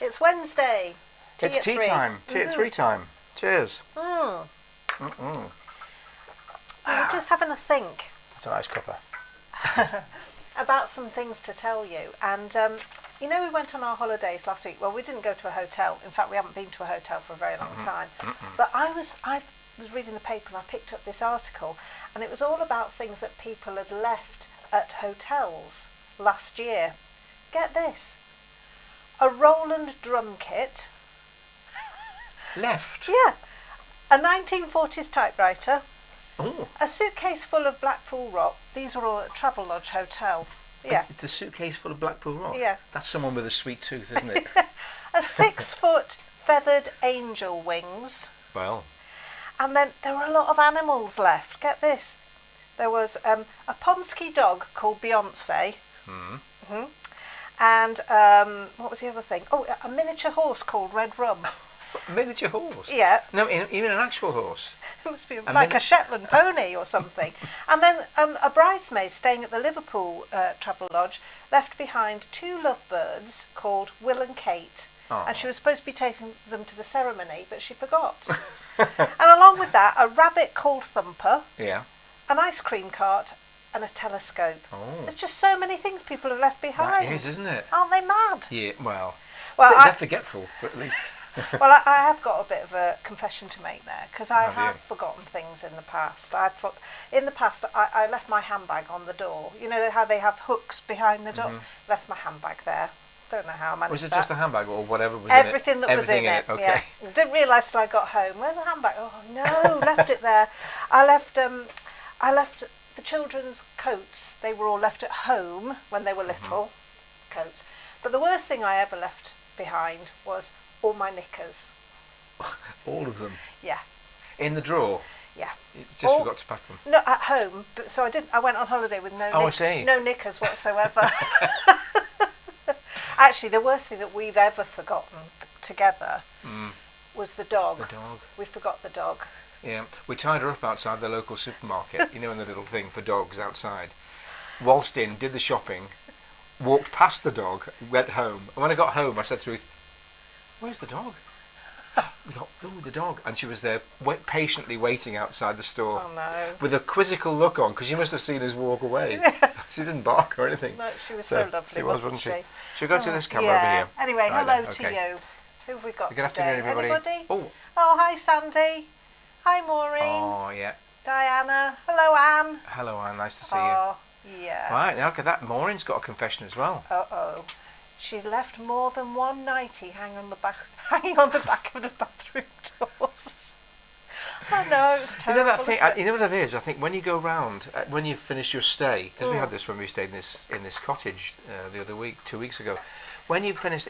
It's Wednesday. It's tea time. Tea at 3 time. Cheers. We were just having a think. That's a nice cuppa. About some things to tell you. And, you know, we went on our holidays last week. Well, we didn't go to a hotel. In fact, we haven't been to a hotel for a very long time. But I was reading the paper and I picked up this article, and it was all about things that people had left at hotels last year. Get this. A Roland drum kit. Left? Yeah. A 1940s typewriter. Oh. A suitcase full of Blackpool rock. These were all at Travelodge Hotel. Yeah. It's a suitcase full of Blackpool rock? Yeah. That's someone with a sweet tooth, isn't it? A 6-foot feathered angel wings. Well. And then there were a lot of animals left. Get this. There was a Pomsky dog called Beyonce. And what was the other thing? Oh, a miniature horse called Red Rum. A miniature horse? Yeah. No, even an actual horse? It must be like a Shetland pony or something. And then a bridesmaid staying at the Liverpool Travelodge left behind 2 lovebirds called Will and Kate. Aww. And she was supposed to be taking them to the ceremony, but she forgot. And along with that, a rabbit called Thumper. Yeah. An ice cream cart and a telescope. Oh. There's just so many things people have left behind. That is, isn't it? Aren't they mad? Yeah, well they're forgetful, but at least. Well, I have got a bit of a confession to make there, because I Have you? have forgotten things in the past. I left my handbag on the door. You know how they have hooks behind the door? Left my handbag there. Don't know how I managed Was it that. just a handbag or whatever was Everything in it? that was in it. Okay. Yeah. Didn't realise till I got home. Where's the handbag? Oh no, left it there. I left the children's coats. They were all left at home when they were little coats. But the worst thing I ever left behind was all my knickers. All of them? Yeah. In the drawer? Yeah. You just forgot to pack them? No, at home. But so I went on holiday with I see. no knickers whatsoever. Actually, the worst thing that we've ever forgotten together was the dog. The dog. We forgot the dog. Yeah. We tied her up outside the local supermarket, you know, in the little thing for dogs outside. Waltzed in, did the shopping, walked past the dog, went home. And when I got home, I said to Ruth, "Where's the dog?" We thought, "Oh, the dog." And she was there patiently waiting outside the store. Oh no. With a quizzical look on, because she must have seen us walk away. She didn't bark or anything. No, she was so lovely, wasn't she? Should we go to this camera over here? Anyway, Right hello then, to okay. you. Who have we got Good today? afternoon, everybody. Anybody? Oh. Oh, hi Sandy. Hi Maureen. Oh, yeah. Diana. Hello Anne. Hello, Anne. Nice to see Oh, yeah. you. Right, now look at that. Maureen's got a confession as well. Uh-oh. She left more than one nightie hanging on the back of the bathroom doors. I know, it's terrible. You know that thing. You know what it is. I think when you go round, when you finish your stay, because we had this when we stayed in this cottage the other week, 2 weeks ago. When you finish,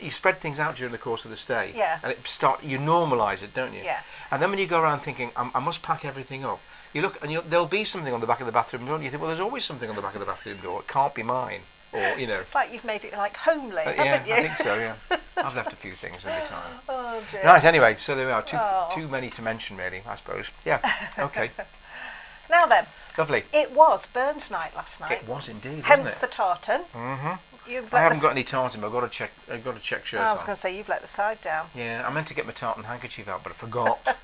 you spread things out during the course of the stay, and you normalise it, don't you? Yeah. And then when you go around thinking, I must pack everything up, you look and there'll be something on the back of the bathroom door. And you think, well, there's always something on the back of the bathroom door. It can't be mine, or you know. It's like you've made it like homely, haven't you? I think so. Yeah. I've left a few things in my time. Oh dear. Right. Anyway, so there we are. Too many to mention, really. I suppose. Yeah. Okay. Now then. Lovely. It was Burns night last night. It was indeed. Hence wasn't it? the tartan. I haven't got any tartan, but I've got a check shirt on. I was going to say you've let the side down. Yeah, I meant to get my tartan handkerchief out, but I forgot.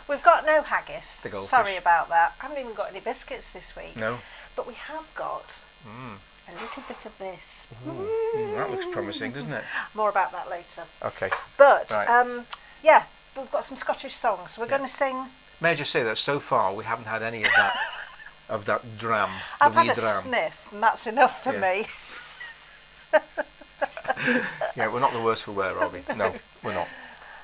We've got no haggis. The goldfish. Sorry about that. I haven't even got any biscuits this week. No. But we have got a little bit of this. That looks promising, doesn't it? More about that later. Okay. But right. Yeah, we've got some Scottish songs. So we're going to sing. May I just say that so far we haven't had any of that of that dram. I've had a dram. sniff, and that's enough for me. Yeah, we're not the worst for wear, are we? No, we're not.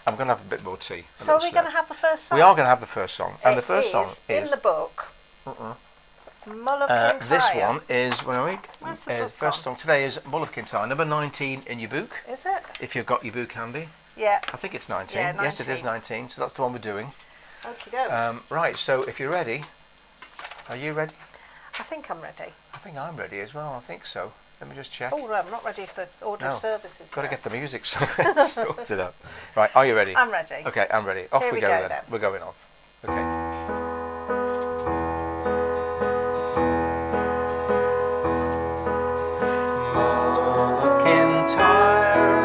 I'm going to have a bit more tea. So are we going to have the first song? We are going to have the first song. And the first song is... in the book. Mull of Kintyre. This one is... Where are we? Where's the book first song today is Mull of Kintyre, number 19 in your book. Is it? If you've got your book handy. Yeah. I think it's 19. Yeah, 19. Yes, it is 19. So that's the one we're doing. Okie doke. Right, so if you're ready... Are you ready? I think I'm ready. I think I'm ready as well. I think so. Let me just check. Oh, no, I'm not ready for order of services. Got to get the music sorted out. Right, are you ready? I'm ready. Okay, I'm ready. Off Here we go then. We're going off. Okay. Mull of Kintyre,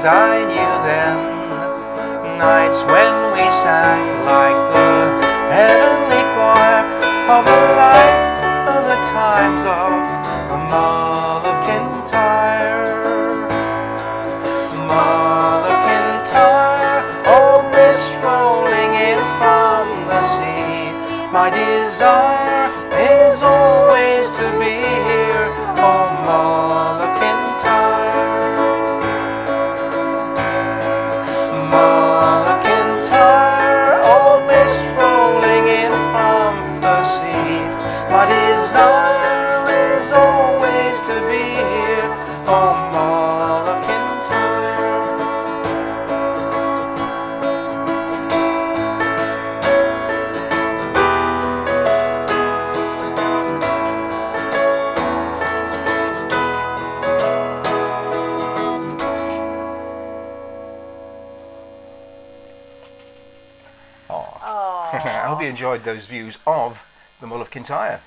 days I knew then, nights when we sang like the heavenly choir of the life and the times of the Mull of Kintyre. Mull of Kintyre, old mist rolling in from the sea. My desire is always to be here, oh Mull of Kintyre. Mull of Kintyre, old mist rolling in from the sea. My desire is always to be here, oh Mull of Kintyre. I hope you enjoyed those views of the Mull of Kintyre,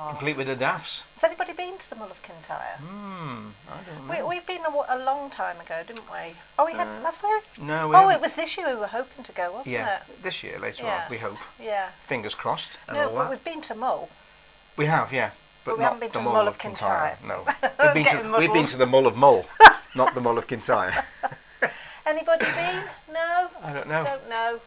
complete with the daffs. Has anybody been to the Mull of Kintyre? I don't know. We've been a long time ago, didn't we? Oh, we had, have we? No, we Oh, haven't. it was this year we were hoping to go, wasn't Yeah, it? this year, later Yeah. on, we hope. Yeah. Fingers crossed. And No, all but that. we've been to Mull. We have, yeah. But we not haven't been the to the Mull of Kintyre. No. I'm We've getting been muddled. to the Mull of Mull, not the Mull of Kintyre. Anybody been? No? I don't know. Don't know.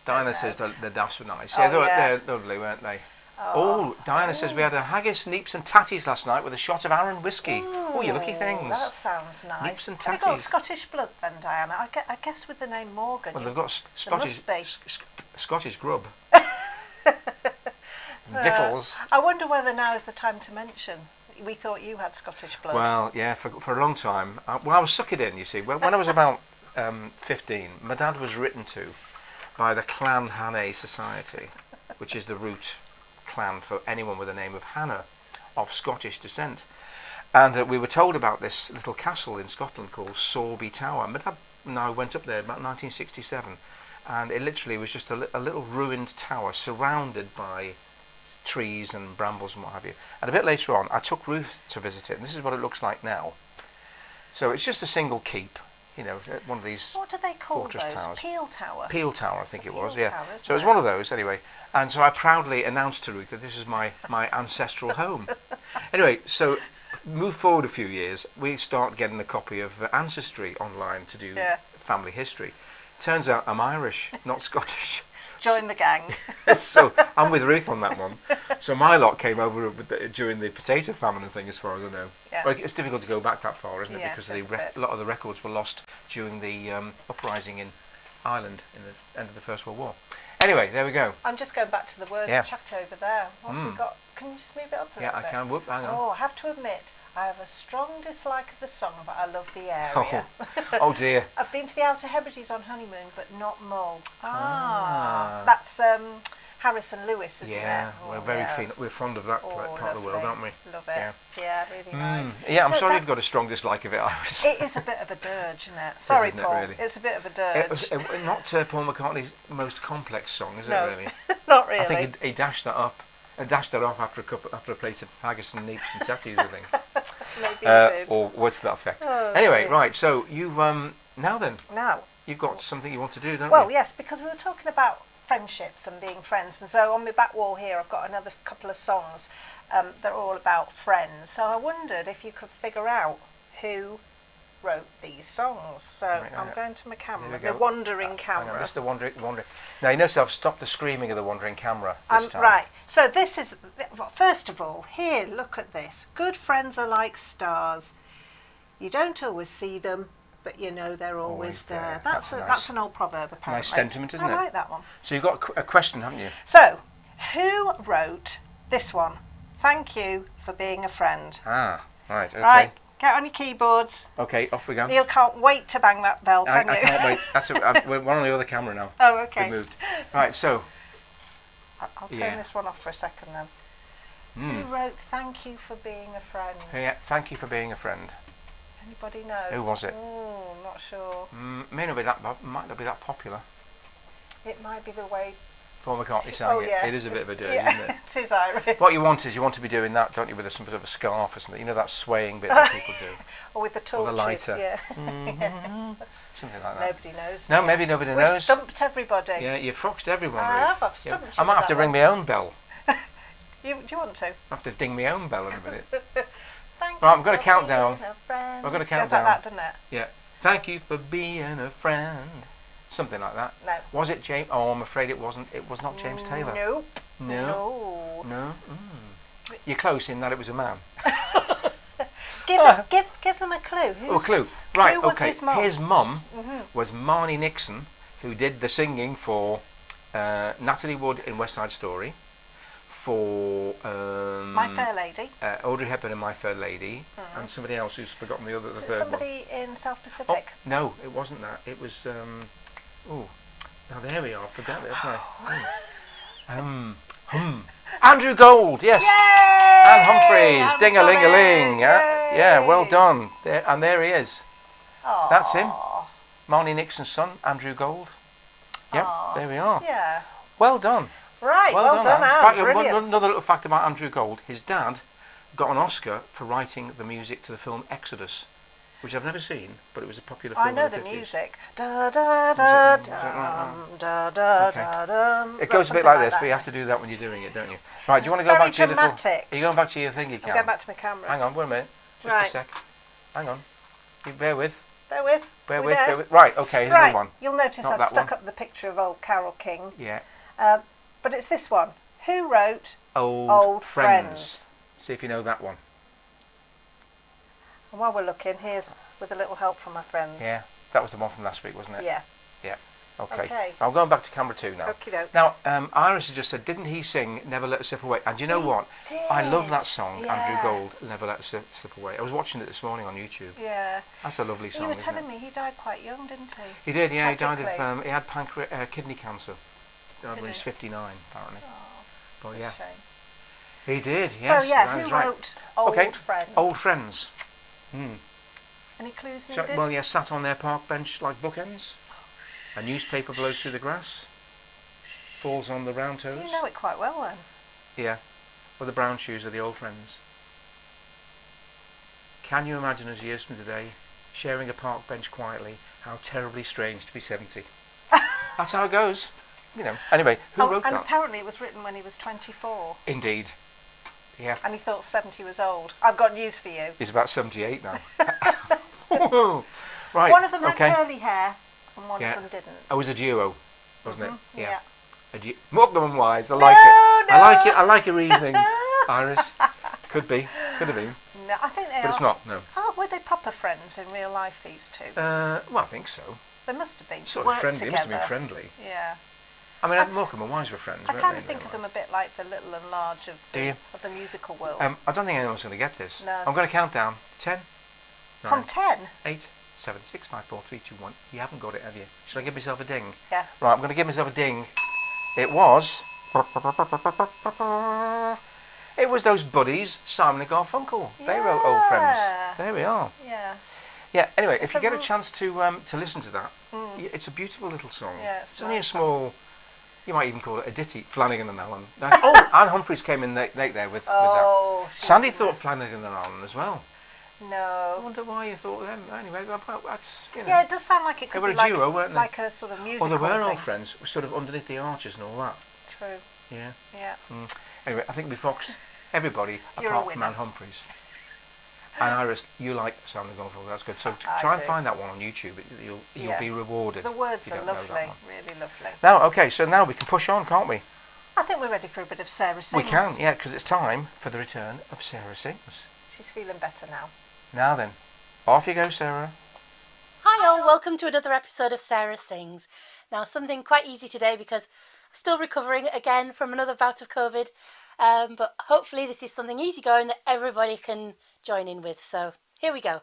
Diana says the daffs were nice. Yeah, Oh, yeah. they're lovely, weren't they? Oh, Diana says we had a haggis, neeps and tatties last night with a shot of Arran whiskey. Oh, you lucky things. That sounds nice. Neeps and Have you got tatties. Scottish blood then, Diana? I guess with the name Morgan. Well, they've got there must be. Scottish grub. Victuals. I wonder whether now is the time to mention. We thought you had Scottish blood. Well, yeah, for a long time. I was suckered in, you see. When I was about 15, my dad was written to by the Clan Hannay Society, which is the root clan for anyone with the name of Hannah, of Scottish descent. And we were told about this little castle in Scotland called Sorby Tower. My dad and I went up there about 1967, and it literally was just a little ruined tower surrounded by trees and brambles and what have you. And a bit later on, I took Ruth to visit it, and this is what it looks like now. So it's just a single keep, you know, one of these. What do they call fortress those? towers. Peel Tower. Peel Tower, I think it was, Peel yeah. Tower, So it was isn't one it? of those, anyway. And so I proudly announced to Ruth that this is my ancestral home. Anyway, so move forward a few years, we start getting a copy of Ancestry online to do family history. Turns out I'm Irish, not Scottish. Join the gang. So I'm with Ruth on that one. So my lot came over during the potato famine and thing, as far as I know. Yeah. Well, it's difficult to go back that far, isn't it? Yeah, Because it is a bit. a lot of the records were lost during the uprising in Ireland in the end of the First World War. Anyway, there we go. I'm just going back to the word chat over there. What have we got? Can you just move it up a little bit? Yeah, I can. Whoop, hang on. Oh, I have to admit, I have a strong dislike of the song, but I love the area. Oh dear. I've been to the Outer Hebrides on honeymoon, but not Mull. That's Harris and Lewis, isn't it? Yeah, Oh, we're very yes. we're fond of that part of the world, aren't we? Love it. Yeah. Yeah, really nice. Yeah, I'm But sorry that- you've got a strong dislike of it, Iris. It is a bit of a dirge, isn't it? Sorry, isn't it, Paul. really? It's a bit of a It was dirge. not Paul McCartney's most complex song, is No, it really? not really. I think he dashed that up. Dashed that off after a plate of haggis and neeps and tatties, I think. Maybe you did. Or words to that effect. Oh, Anyway, dear. right, so you've now then, Now, you've got something you want to do, don't well, you? yes, because we were talking about friendships and being friends, and so on my back wall here I've got another couple of songs that are all about friends. So I wondered if you could figure out who wrote these songs. So Right, I'm going to my camera, Here we the go. wandering Hang on, camera. just the wandering. Now you notice I've stopped the screaming of the wandering camera this time. Right, so this is, first of all, here, look at this. Good friends are like stars. You don't always see them, but you know they're always there. That's That's nice. an old proverb, apparently. Nice sentiment, isn't it? I like that one. So you've got a question, haven't you? So, who wrote this one? Thank you for being a friend. Ah, right, okay. Right, get on your keyboards. Okay, off we go. Neil can't wait to bang that bell, I can you? can't wait. We're on the other camera now. Oh, okay. We moved. Right, so. I'll turn Yeah. this one off for a second then. Who wrote Thank you for being a friend? Yeah, thank you for being a friend. Anybody know? Who was it? Oh, not sure. Might not be that popular. It might be the way Paul McCartney sang it. It is a bit of a dirty, isn't it? It is Irish. What you want to be doing that, don't you, with some sort of a scarf or something? You know that swaying bit that people do. Or with the torches, or the lighter. yeah. Something like that. Nobody knows. No, maybe nobody knows. We've stumped everybody. Yeah, you've foxed everyone, I've Ruth. stumped you. I might have to ring my own bell. Do you want to? I have to ding my own bell in a minute. Thank Right, you I'm going to for count down. being a friend. I'm going to count Goes down. like that, doesn't it? Yeah. Thank you for being a friend. Something like that. No. Was it James? Oh, I'm afraid it wasn't. It was not James Taylor. Nope. No. No. You're close in that it was a man. Give them a clue. A clue. Right. Who was Okay. his mum? Was Marnie Nixon, who did the singing for Natalie Wood in West Side Story, for My Fair Lady. Audrey Hepburn in My Fair Lady, and somebody else who's forgotten the Was it third somebody in South Pacific? Oh, no, it wasn't that. It was. Now there we are. Forgot it, haven't I? Andrew Gold, yes. Yay! And Humphreys, I'm ding-a-ling-a-ling. coming. Yeah, well done. There he is. Aww. That's him. Marnie Nixon's son, Andrew Gold. Yep, there we are. Yeah. Well done. Right, well done, Anne. In fact, Brilliant. another little fact about Andrew Gold, his dad got an Oscar for writing the music to the film Exodus, which I've never seen, but it was a popular film. I know in the the 50s. music. Da da da dum, da da da dum. It goes a bit like this, but you have to do that when you're doing it, don't you? Right, do you want to go Very back to your little... dramatic. Are you going back to your thingy cam? I'm going back to my camera. Hang on, wait a minute. Just Right. a sec. Hang on. You bear with. Bear with. Bear We with, there? bear with. Right, okay, here's another one. You'll notice Not I've that stuck one. up the picture of old Carole King. Yeah. But it's this one. Who wrote Old Friends. See if you know that one. And while we're looking, here's with a little help from my friends. Yeah, that was the one from last week, wasn't it? Yeah. Yeah. Okay. Okay. I'm going back to camera 2 now. Okie doke. Now, Iris has just said, didn't he sing Never Let Us Slip Away? And you know what? I love that song, Yeah. Andrew Gold, Never Let Us Slip Away. I was watching it this morning on YouTube. Yeah. That's a lovely song, You were isn't telling it? me he died quite young, didn't he? He did, yeah. He died Tragically. of, he had kidney cancer. Died when he was he? 59, apparently. Oh, But it's yeah. a shame. He did, yes. So yeah, that who is right. wrote Old Okay, Friends? Old Friends. Any clues So, needed? well, yeah, sat on their park bench like bookends. A newspaper blows through the grass. Falls on the round toes. Do you know it quite well then? Yeah. Well, the brown shoes are the old friends. Can you imagine us years from today, sharing a park bench quietly, how terribly strange to be 70? That's how it goes. You know. Anyway, who wrote and that? apparently it was written when he was 24. Indeed. Yeah. And he thought 70 was old. I've got news for you. He's about 78 now. Right. One of them okay. had curly hair and one Yeah. of them didn't. Oh, it was a duo, wasn't it? Yeah. Morecambe and Wise. I like it. No. I like it. I like your reasoning, Iris. Could be. Could have been. No, I think they But are. it's not. No. Oh, were they proper friends in real life, these two? Well, I think so. They must have been. Sort of Worked friendly. They must have been together. friendly. Yeah. I mean, Morecambe and Wise were friends, I weren't kind they? of think in of real them a bit like the little and large of Do you? the musical world. life? I don't think anyone's going to get this. No. I'm going to count down. 10, 9, From 10? 8, 7, 6, 5, 4, 3, 2, 1. You haven't got it, have you? Should I give myself a ding? Yeah. Right, I'm going to give myself a ding. It was... It was those buddies, Simon and Garfunkel. They wrote Old Friends. There we are. Yeah. Yeah, anyway, if It's you a get a real- chance to listen to that, it's a beautiful little song. Yeah, it's only a nice. small, you might even call it a ditty, Flanagan and Allen. Oh, Anne Humphreys came in late there with that. Oh. she's Sandy a- thought Flanagan and Allen as well. I No. wonder why you thought of them. Anyway, that's, you know. Yeah, it does sound like it could were be a like, duo, weren't they? like a sort of musical Well, they were thing. old friends, sort of underneath the arches and all that. True. Yeah. Yeah. Anyway, I think we foxed everybody You're a apart from winner. Anne Humphreys. And Iris, you like Sound of Gunful, that's good. So I try and do. find that one on YouTube. You'll Yeah. be rewarded. The words if you are don't know that lovely. one. Really lovely. Now, okay, so now we can push on, can't we? I think we're ready for a bit of Sarah Sings. We can, yeah, because it's time for the return of Sarah Sings. She's feeling better now. Now then, off you go, Sarah. Hi all, welcome to another episode of Sarah Sings. Now something quite easy today because I'm still recovering again from another bout of COVID, but hopefully this is something easygoing that everybody can join in with. So here we go.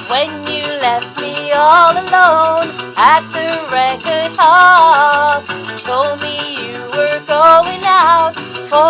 When you left me all alone at the record hall, told me you were going out for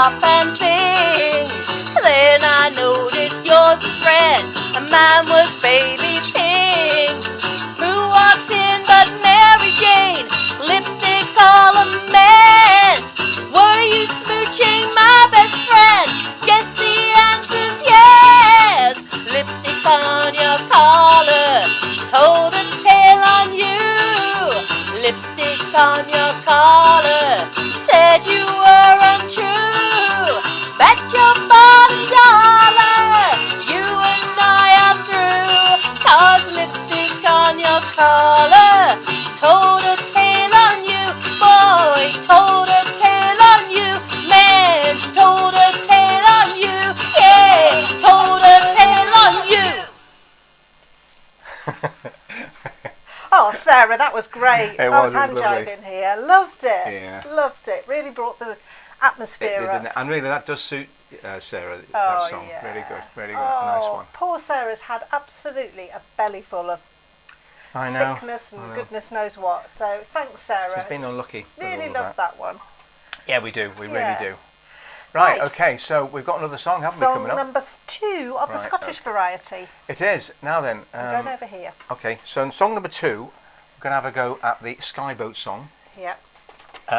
stop and think. Then I noticed yours was red and mine was baby pink. Who walked in but Mary Jane? Lipstick all a mess. Were you smooching my best friend? Guess the answer's yes. Lipstick on your collar told a tale on you. Lipstick on your collar said you were untrue. Bet your bottom dollar you and I are through. 'Cause lipstick on your collar told a tale on you. Boy, told a tale on you. Man, told a tale on you. Yeah, told a tale on you. Oh, Sarah, that was great. It I was was hand lovely. jiving here. Loved it. Yeah. Loved it. Really brought the It atmosphere did, up. didn't it? And really, that does suit Sarah, Oh, that song. yeah. Really good, really good. Oh, Nice one. poor Sarah's had absolutely a belly full of I know. sickness I and know. goodness knows what. So thanks, Sarah. She's been unlucky. with Really all of loved that one. Yeah, we do. We Yeah. really do. Right, Right. okay, so we've got another song, haven't we, Song coming up? number 2 of the Right, Scottish okay. variety. It is. Now then. I'm going over here. Okay, so in song number 2, we're going to have a go at the Skye Boat song. Yeah.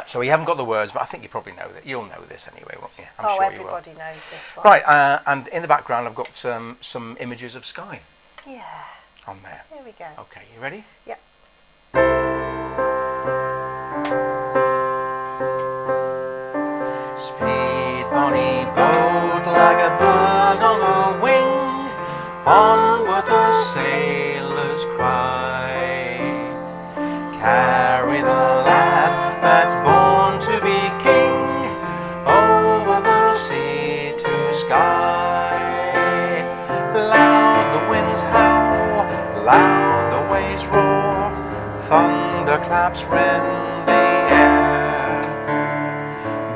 So we haven't got the words, but I think you probably know that. You'll know this anyway, won't you? I'm Oh, sure you will. everybody knows this one. Right, and in the background I've got some images of Skye Yeah. on there. Here we go. Okay, you ready? Yep. Speed, bonny boat, like a bird on the wing, onward the sailors cry. Carry the lad that's born to be king, over the sea to Skye. Loud the winds howl, loud the waves roar, thunderclaps rend the air.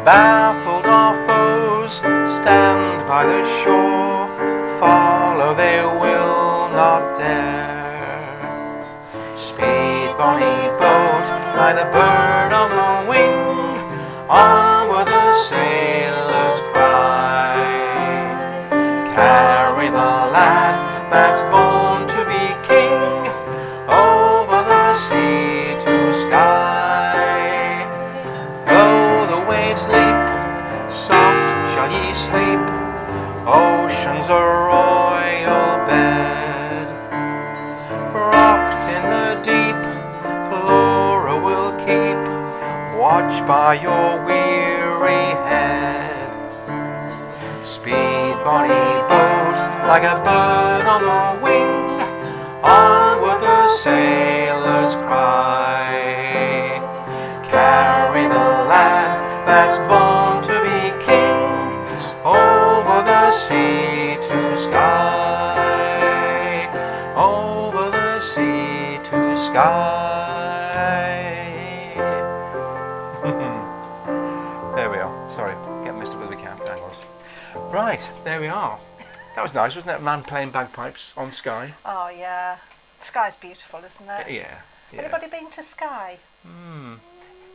Baffled our foes stand by the shore, follow they will not dare. Speed, bonny boat, like a bird on the wing, onward the sailors cry. Carry the lad that's born to be king, over the sea to Skye. Though the waves leap, soft shall ye sleep, ocean's a royal bed. Rocked in the deep, Flora will keep watch by your weary head. Speed, bonny boat, like a bird on the wing, onward the sailors cry. Carry the lad that's born to be king, over the sea to Skye, over the sea to Skye. There we are. Sorry, get mixed up with the angles. Right, there we are. That was nice, wasn't it? A man playing bagpipes on Skye. Oh, yeah. Sky's beautiful, isn't it? Yeah. Anybody been to Skye?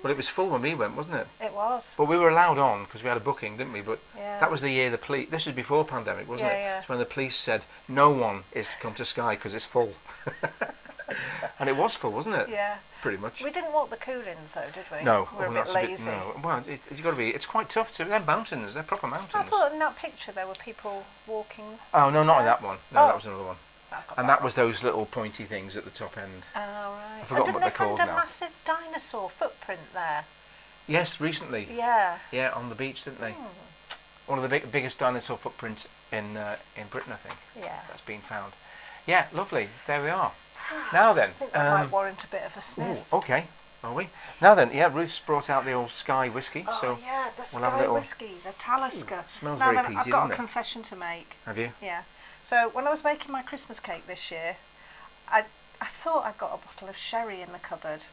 Well, it was full when we went, wasn't it? It was. But we were allowed on because we had a booking, didn't we? But Yeah. that was the year the police. This was before pandemic, wasn't Yeah, it? yeah. It's when the police said no one is to come to Skye because it's full. And it was full, wasn't it? Yeah. Pretty much. We didn't walk the Coolins though, did we? No, we were well, a bit that's lazy. no. Well, you got to be. It's quite tough to. They're mountains. They're proper mountains. I thought in that picture there were people walking. Oh no, not in that one. No, Oh. that was another one. I've got And that was those little pointy things at the top end. Oh, right. I've forgotten didn't what they they're called find a now. massive dinosaur footprint there? Yes, recently. Yeah. Yeah, on the beach, didn't they? Hmm. One of the biggest dinosaur footprints in Britain, I think. Yeah. That's been found. Yeah, lovely. There we are. Now then. I think that might warrant a bit of a sniff. Ooh, okay. Are we? Now then, yeah, Ruth's brought out the old Skye whiskey, Oh so yeah, the we'll have a Skye little- whiskey, the Talisker. smells Now very then, peaty, I've got doesn't a it? confession to make. Have you? Yeah. So when I was making my Christmas cake this year, I thought I'd got a bottle of sherry in the cupboard.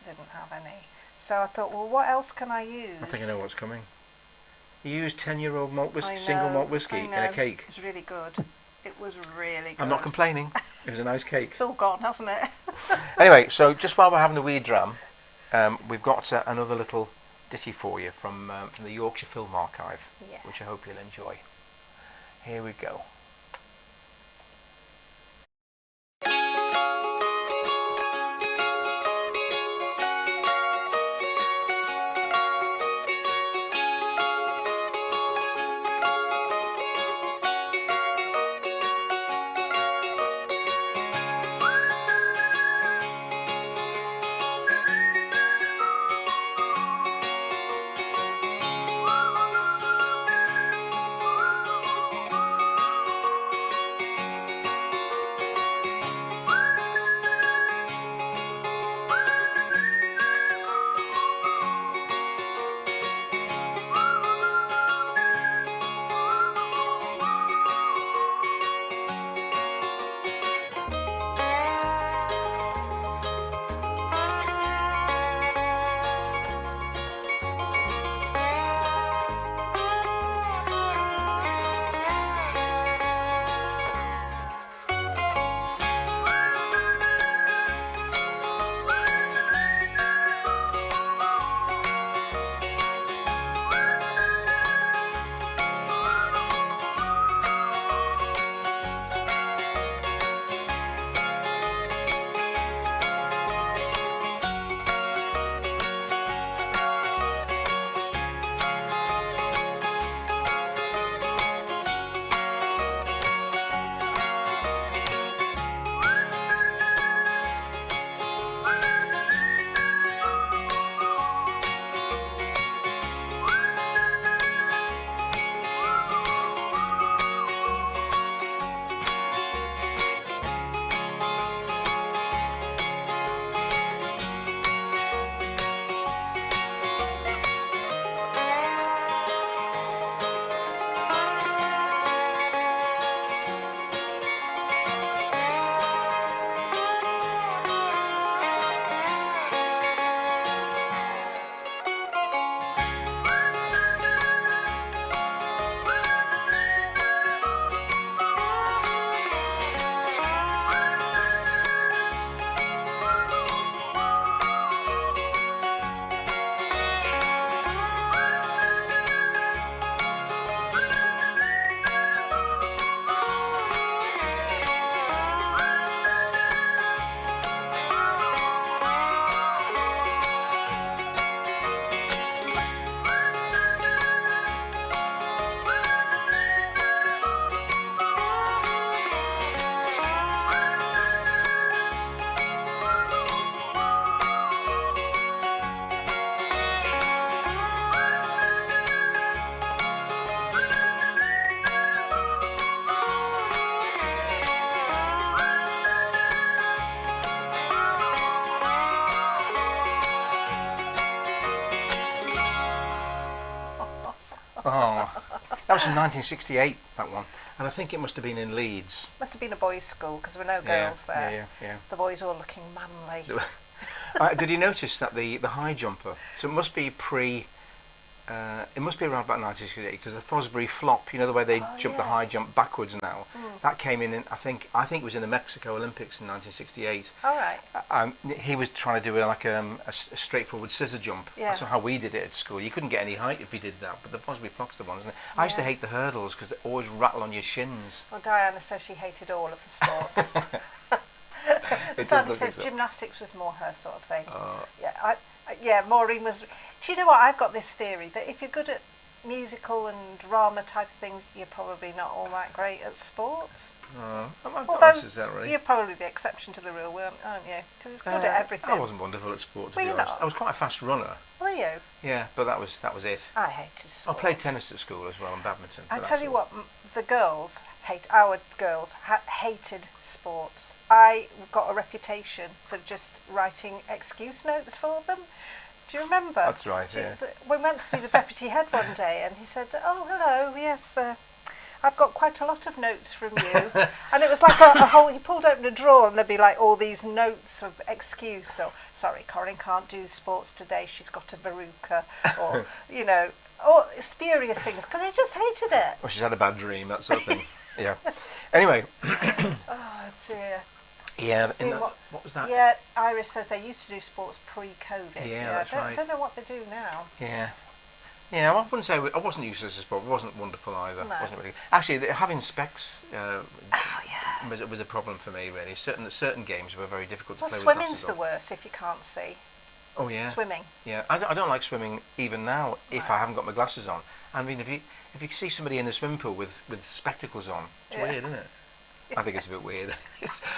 Didn't have any. So I thought, well, what else can I use? I think I know what's coming. You use 10-year-old malt I whiskey, know, single malt whiskey I in know. a cake. It was really good. It was really good. I'm not complaining. It was a nice cake. It's all gone, hasn't it? Anyway, so just while we're having a wee dram, we've got another little ditty for you from the Yorkshire Film Archive, Yeah. which I hope you'll enjoy. Here we go. Oh, that was from 1968, that one. And I think it must have been in Leeds. Must have been a boys' school because there were no girls there. Yeah. The boys all looking manly. Did you notice that the high jumper, so it must be it must be around about 1968, because the Fosbury flop, you know, the way they jump the high jump backwards now, that came in I think it was in the Mexico Olympics in 1968. All right. He was trying to do a straightforward scissor jump. Yeah. That's how we did it at school. You couldn't get any height if you did that, but the Fosbury flop's the one, isn't it? I used to hate the hurdles because they always rattle on your shins. Well, Diana says she hated all of the sports. Sandy says gymnastics was more her sort of thing. Maureen was. Do you know what? I've got this theory that if you're good at musical and drama type of things, you're probably not all that great at sports. I'm not Although necessarily. you're probably the exception to the rule, aren't you? Because it's good at everything. I wasn't wonderful at sport, to be honest. I was quite a fast runner. Were you? Yeah, but that was it. I hated sports. I played tennis at school as well and badminton. I tell you what, our girls hated sports. I got a reputation for just writing excuse notes for them. Do you remember? That's right, yeah. We went to see the deputy head one day and he said, "Oh, hello, yes, I've got quite a lot of notes from you." And it was like a whole, he pulled open a drawer and there'd be like all these notes of excuse. So, sorry, Corinne can't do sports today, she's got a verruca. Or, you know, all spurious things, because I just hated it. Or she's had a bad dream, that sort of thing. Yeah. Anyway. Oh, dear. Yeah, See what was that? Yeah, Iris says they used to do sports pre-COVID. Yeah, that's right. I don't know what they do now. Yeah. Yeah, I wouldn't say I wasn't useless as a sport. It wasn't wonderful either. No. Wasn't really. Actually, having specs Oh yeah. was a problem for me really. Certain games were very difficult to Well, play with swimming's glasses the on. worst if you can't see. Oh yeah. Swimming. Yeah, I don't like swimming even now if No. I haven't got my glasses on. I mean, if you see somebody in a swimming pool with spectacles on, it's Yeah. weird, isn't it? I think it's a bit weird.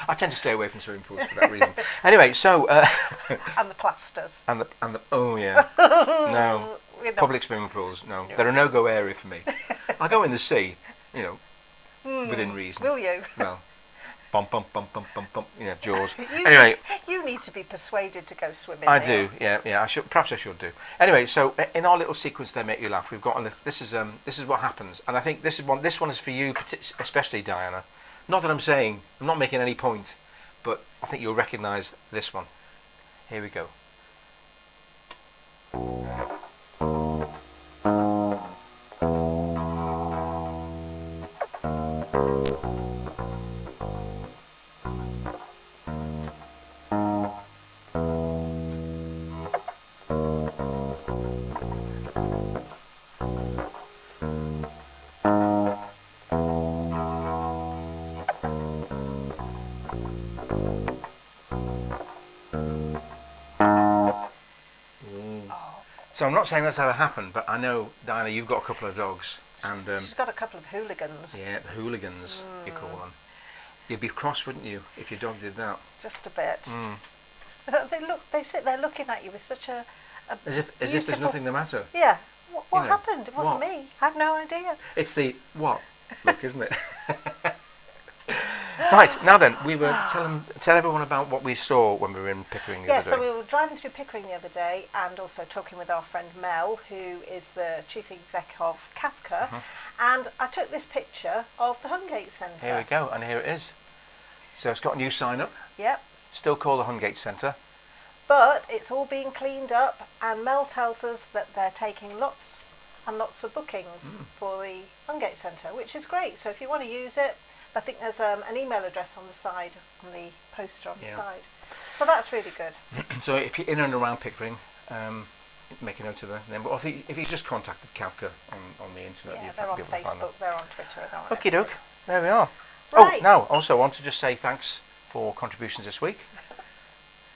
I tend to stay away from swimming pools for that reason. Anyway, so And the plasters. and the oh yeah, no. We're not- Public swimming pools, no. They're a no-go area for me. I go in the sea, within reason. Will you? Well, bump, Jaws. Anyway, You need to be persuaded to go swimming. I Neil. do, yeah. Perhaps I should do. Anyway, so in our little sequence, they make you laugh. We've got this is what happens, and I think this one is for you, especially Diana. Not that I'm not making any point, but I think you'll recognise this one. Here we go. So I'm not saying that's ever happened, but I know, Diana, you've got a couple of dogs, and She's got a couple of hooligans. yeah, the hooligans you call them. You'd be cross, wouldn't you, if your dog did that? Just a bit. Mm. They sit there looking at you with such a As if there's beautiful- nothing the matter. Yeah. What know, happened? It wasn't what? me. I have no idea. It's the what look, isn't it? Right, now then, we were tell everyone about what we saw when we were in Pickering the Yeah, other day. so we were driving through Pickering the other day and also talking with our friend Mel, who is the chief exec of Kafka, and I took this picture of the Hungate Centre. Here we go, and here it is. So it's got a new sign up, Yep. still called the Hungate Centre. But it's all being cleaned up, and Mel tells us that they're taking lots and lots of bookings for the Hungate Centre, which is great. So if you want to use it, I think there's an email address on the side, on the poster on the side. So that's really good. So if you're in and around Pickering, make a note of the name. But if you just contacted Kafka on the internet, Yeah, you'll they're on be able to find them. Facebook, they're on Twitter. They're on Okie everything. doke, there we are. Right. Oh, now, also want to just say thanks for contributions this week.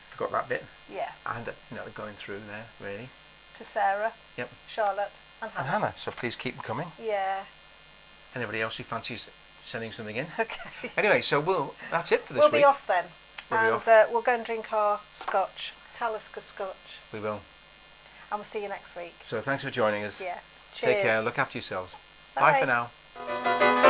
Forgot that bit. Yeah, And, going through there, really. to Sarah, Yep. Charlotte and And Hannah. Hannah, so please keep them coming. Yeah, Anybody else who fancies sending something in? okay. Anyway, so that's it for this We'll week. be off then. We'll be And off. we'll go and drink our scotch, Talisker scotch. We will. And we'll see you next week. So thanks for joining us. Yeah. Take care, Cheers. look after yourselves. Bye. Bye for now.